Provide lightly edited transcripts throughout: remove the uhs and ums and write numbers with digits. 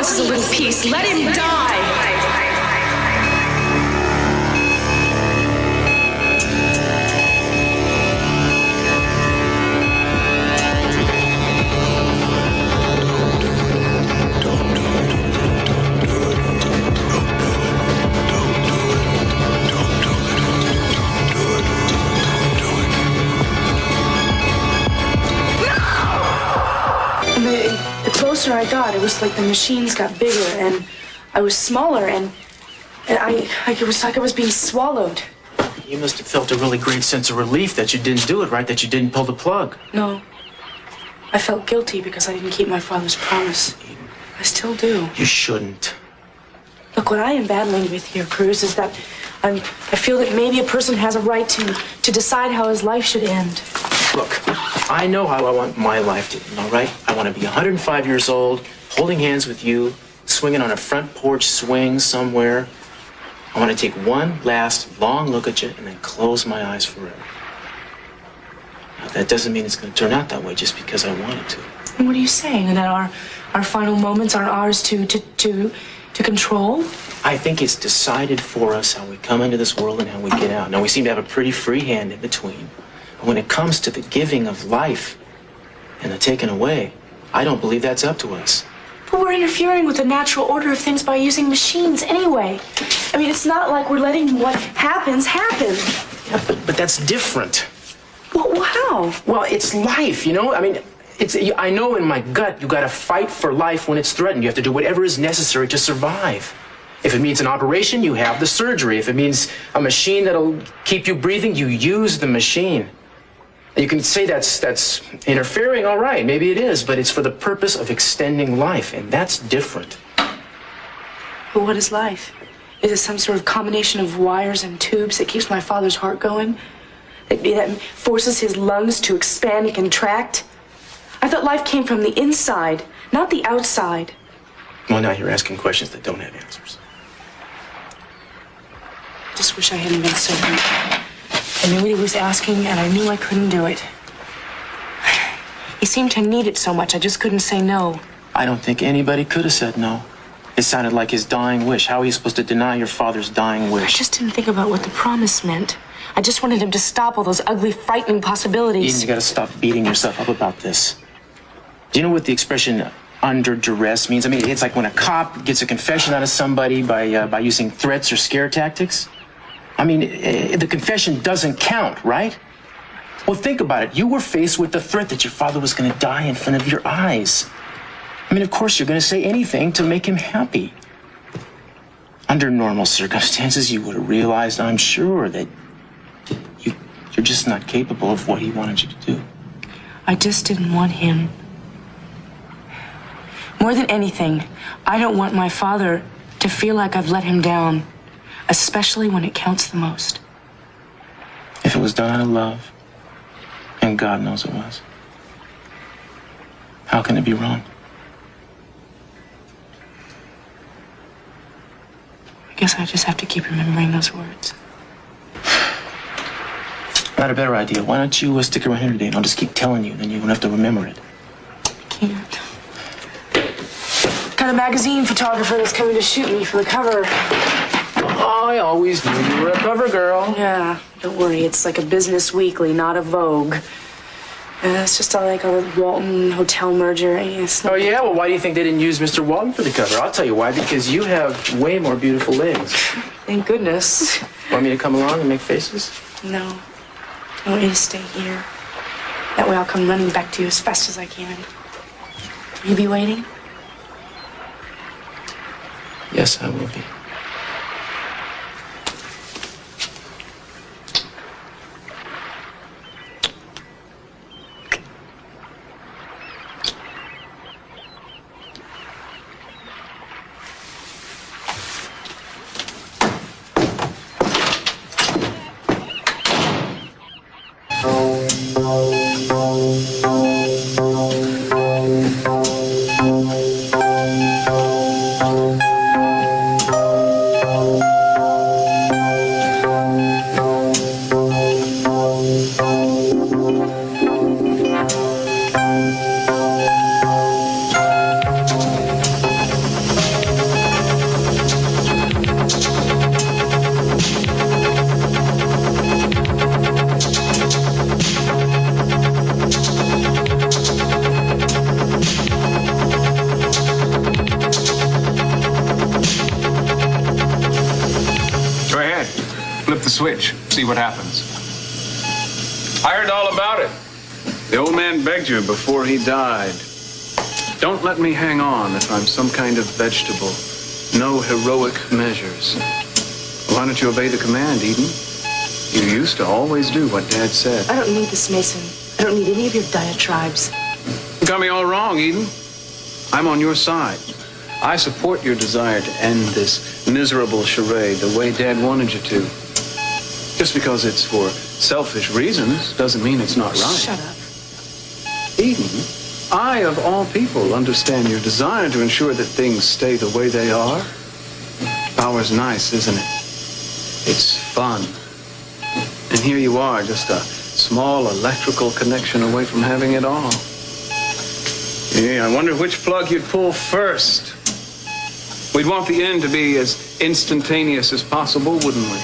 wants is a little peace. Let him die. The closer I got, it was like the machines got bigger and I was smaller and it was like I was being swallowed. You must have felt a really great sense of relief that you didn't do it, right? That you didn't pull the plug. No. I felt guilty because I didn't keep my father's promise. I still do. You shouldn't. Look, what I am battling with here, Cruz, is that I feel that maybe a person has a right to decide how his life should end. Look, I know how I want my life to end, all right? I want to be 105 years old, holding hands with you, swinging on a front porch swing somewhere. I want to take one last long look at you and then close my eyes forever. Now, that doesn't mean it's going to turn out that way just because I want it to. And what are you saying? That our final moments are ours to control? I think it's decided for us how we come into this world and how we get out. Now, we seem to have a pretty free hand in between. But when it comes to the giving of life and the taking away, I don't believe that's up to us. But we're interfering with the natural order of things by using machines anyway. I mean, it's not like we're letting what happens happen. Yeah, but that's different. Well, how? Well, it's life, you know? I mean, I know in my gut you gotta fight for life when it's threatened. You have to do whatever is necessary to survive. If it means an operation, you have the surgery. If it means a machine that'll keep you breathing, you use the machine. You can say that's interfering, all right, maybe it is, but it's for the purpose of extending life, and that's different. But what is life? Is it some sort of combination of wires and tubes that keeps my father's heart going? That forces his lungs to expand and contract? I thought life came from the inside, not the outside. Well, now you're asking questions that don't have answers. I just wish I hadn't been so weak. I knew what he was asking, and I knew I couldn't do it. He seemed to need it so much, I just couldn't say no. I don't think anybody could have said no. It sounded like his dying wish. How are you supposed to deny your father's dying wish? I just didn't think about what the promise meant. I just wanted him to stop all those ugly, frightening possibilities. Eden, you gotta stop beating yourself up about this. Do you know what the expression under duress means? I mean, it's like when a cop gets a confession out of somebody by using threats or scare tactics. I mean, the confession doesn't count, right? Well, think about it. You were faced with the threat that your father was going to die in front of your eyes. I mean, of course, you're going to say anything to make him happy. Under normal circumstances, you would have realized, I'm sure, that you're just not capable of what he wanted you to do. I just didn't want him. More than anything, I don't want my father to feel like I've let him down. Especially when it counts the most. If it was done out of love, and God knows it was, how can it be wrong? I guess I just have to keep remembering those words. I had a better idea. Why don't you stick around here today and I'll just keep telling you, then you won't have to remember it. I can't. Got a magazine photographer that's coming to shoot me for the cover. I always knew you were a cover girl. Yeah, don't worry. It's like a business weekly, not a Vogue. It's just like a Walton Hotel merger. Oh, yeah? Well, why do you think they didn't use Mr. Walton for the cover? I'll tell you why. Because you have way more beautiful legs. Thank goodness. Want me to come along and make faces? No. I want you to stay here. That way I'll come running back to you as fast as I can. Will you be waiting? Yes, I will be. switch, see what happens. I heard all about it. The old man begged you before he died. Don't let me hang on if I'm some kind of vegetable. No heroic measures. Why don't you obey the command, Eden? You used to always do what Dad said. I don't need this, Mason. I don't need any of your diatribes. You got me all wrong, Eden. I'm on your side. I support your desire to end this miserable charade the way Dad wanted you to. Just because it's for selfish reasons doesn't mean it's not right. Shut up. Eden, I, of all people, understand your desire to ensure that things stay the way they are. Power's nice, isn't it? It's fun. And here you are, just a small electrical connection away from having it all. Yeah, I wonder which plug you'd pull first. We'd want the end to be as instantaneous as possible, wouldn't we?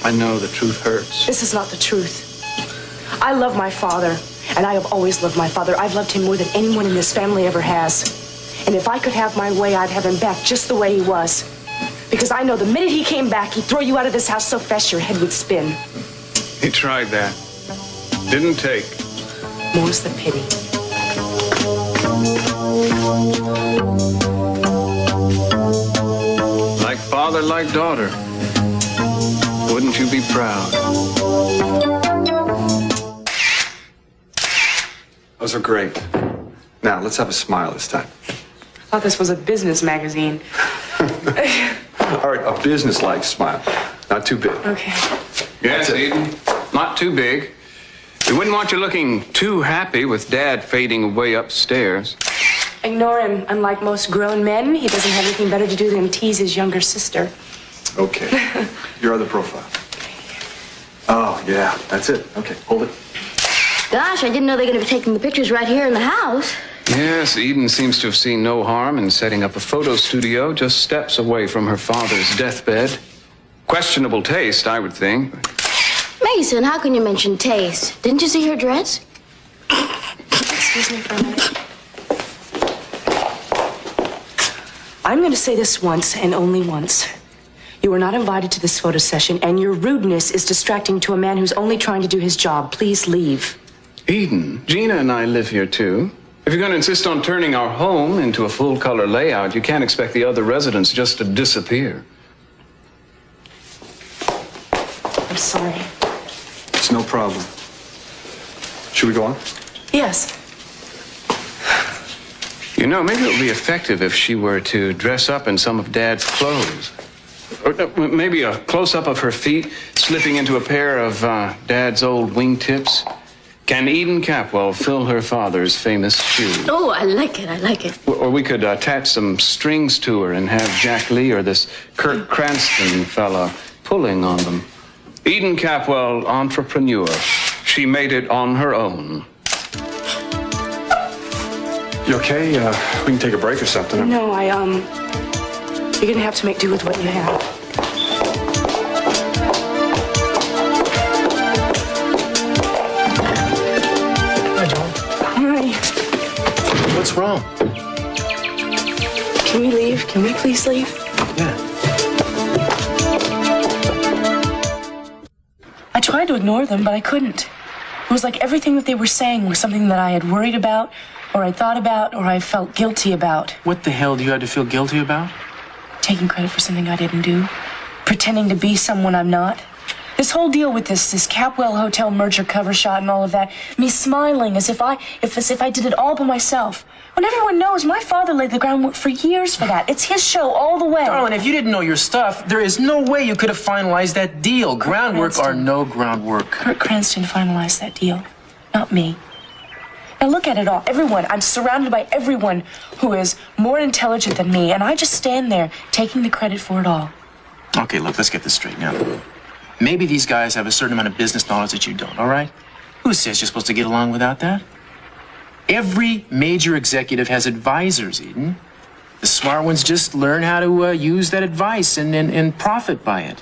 I know the truth hurts. This is not the truth. I love my father, and I have always loved my father. I've loved him more than anyone in this family ever has. And if I could have my way, I'd have him back just the way he was. Because I know the minute he came back, he'd throw you out of this house so fast your head would spin. He tried that. Didn't take. More's the pity. Like father, like daughter. Wouldn't you be proud? Those are great. Now, let's have a smile this time. I thought this was a business magazine. All right, a business-like smile. Not too big. Okay. Yes, Eden. Not too big. We wouldn't want you looking too happy with Dad fading away upstairs. Ignore him. Unlike most grown men, he doesn't have anything better to do than tease his younger sister. Okay. Your other profile. Oh, yeah, that's it. Okay, hold it. Gosh, I didn't know they were going to be taking the pictures right here in the house. Yes, Eden seems to have seen no harm in setting up a photo studio just steps away from her father's deathbed. Questionable taste, I would think. Mason, how can you mention taste? Didn't you see her dress? Excuse me for a minute. I'm going to say this once and only once. You were not invited to this photo session, and your rudeness is distracting to a man who's only trying to do his job. Please leave. Eden, Gina and I live here too. If you're going to insist on turning our home into a full-color layout, you can't expect the other residents just to disappear. I'm sorry. It's no problem. Should we go on? Yes. You know, maybe it would be effective if she were to dress up in some of Dad's clothes. Or maybe a close-up of her feet, slipping into a pair of Dad's old wingtips. Can Eden Capwell fill her father's famous shoes? Oh, I like it. I like it. Or we could attach some strings to her and have Jack Lee or this Kirk Cranston fella pulling on them. Eden Capwell, entrepreneur. She made it on her own. You okay? We can take a break or something. No, you're gonna have to make do with what you have. Hi, John. Hi. What's wrong? Can we leave? Can we please leave? Yeah. I tried to ignore them, but I couldn't. It was like everything that they were saying was something that I had worried about, or I thought about, or I felt guilty about. What the hell do you have to feel guilty about? Taking credit for something I didn't do. Pretending to be someone I'm not. This whole deal with this Capwell Hotel merger cover shot and all of that. Me smiling as if I did it all by myself. When everyone knows my father laid the groundwork for years for that. It's his show all the way. Darling, if you didn't know your stuff, there is no way you could have finalized that deal. Groundwork or no groundwork. Kirk Cranston finalized that deal, not me. Now look at it all. Everyone. I'm surrounded by everyone who is more intelligent than me, and I just stand there taking the credit for it all. Okay, look, let's get this straight now. Maybe these guys have a certain amount of business knowledge that you don't, all right? Who says you're supposed to get along without that? Every major executive has advisors, Eden. The smart ones just learn how to use that advice and profit by it.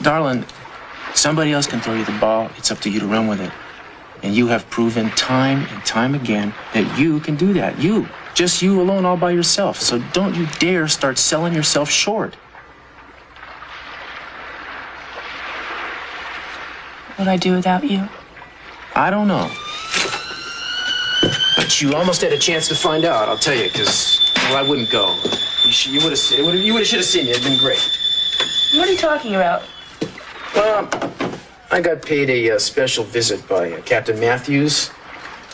Darling, somebody else can throw you the ball. It's up to you to run with it. And you have proven time and time again that you can do that. You. Just you alone all by yourself. So don't you dare start selling yourself short. What would I do without you? I don't know. But you almost had a chance to find out, I'll tell you, because, well, I wouldn't go. You would have should have seen it. It'd been great. What are you talking about? I got paid a special visit by Captain Matthews.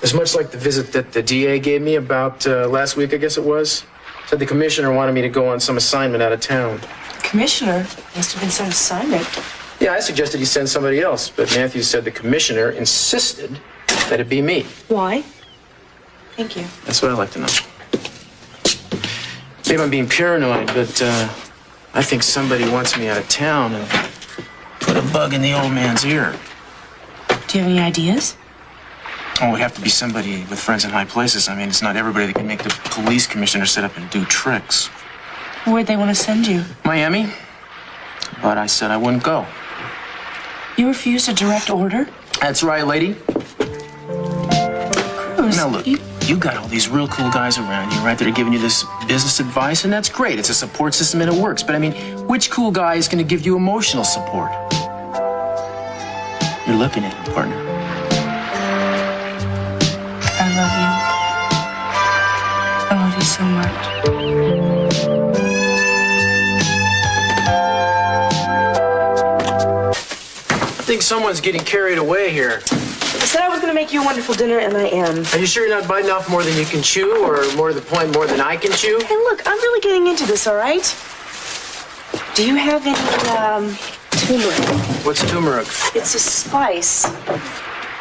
As much like the visit that the DA gave me about last week, I guess it was. Said the commissioner wanted me to go on some assignment out of town. Commissioner? Must have been some assignment. Yeah, I suggested he send somebody else, but Matthews said the commissioner insisted that it be me. Why? Thank you. That's what I'd like to know. Maybe I'm being paranoid, but I think somebody wants me out of town and put a bug in the old man's ear. Do you have any ideas? Oh, it would have to be somebody with friends in high places. I mean, it's not everybody that can make the police commissioner sit up and do tricks. Where'd they want to send you? Miami. But I said I wouldn't go. You refused a direct order? That's right, lady. Cruz, Now, look, you got all these real cool guys around you, right, that are giving you this business advice, and that's great. It's a support system and it works. But, I mean, which cool guy is going to give you emotional support? You're looking at him, partner. I love you. I love you so much. I think someone's getting carried away here. I said I was going to make you a wonderful dinner, and I am. Are you sure you're not biting off more than you can chew, or more to the point, more than I can chew? Hey, look, I'm really getting into this, all right? Do you have any, turmeric? What's turmeric? It's a spice.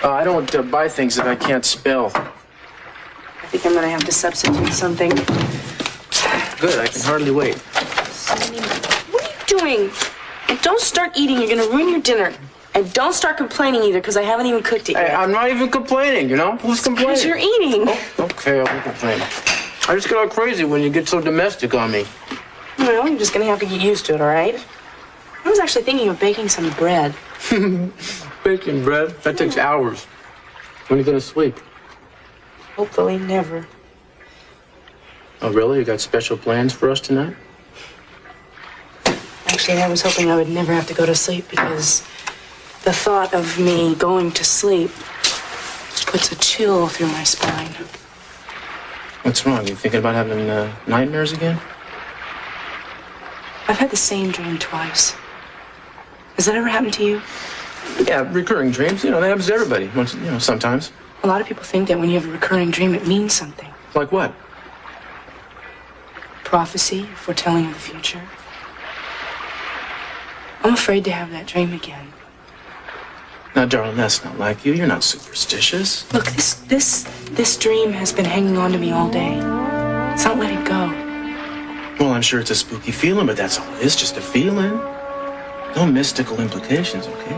I don't buy things that I can't spell. I think I'm going to have to substitute something. Good, I can hardly wait. What are you doing? And don't start eating. You're going to ruin your dinner. And don't start complaining either, because I haven't even cooked it yet. Hey, I'm not even complaining, you know? Who's complaining? Because you're eating. Oh, okay, I won't complain. I just get all crazy when you get so domestic on me. Well, you're just going to have to get used to it, all right? I was actually thinking of baking some bread. Baking bread? That takes hours. When are you going to sleep? Hopefully never. Oh, really? You got special plans for us tonight? Actually, I was hoping I would never have to go to sleep, because the thought of me going to sleep puts a chill through my spine. What's wrong? You thinking about having nightmares again? I've had the same dream twice. Has that ever happened to you? Yeah, recurring dreams. You know, that happens to everybody. Once, you know, sometimes. A lot of people think that when you have a recurring dream, it means something. Like what? Prophecy, foretelling of the future. I'm afraid to have that dream again. Now, darling, that's not like you. You're not superstitious. Look, this dream has been hanging on to me all day. It's not letting go. Well, I'm sure it's a spooky feeling, but that's all it is, just a feeling. No mystical implications, okay?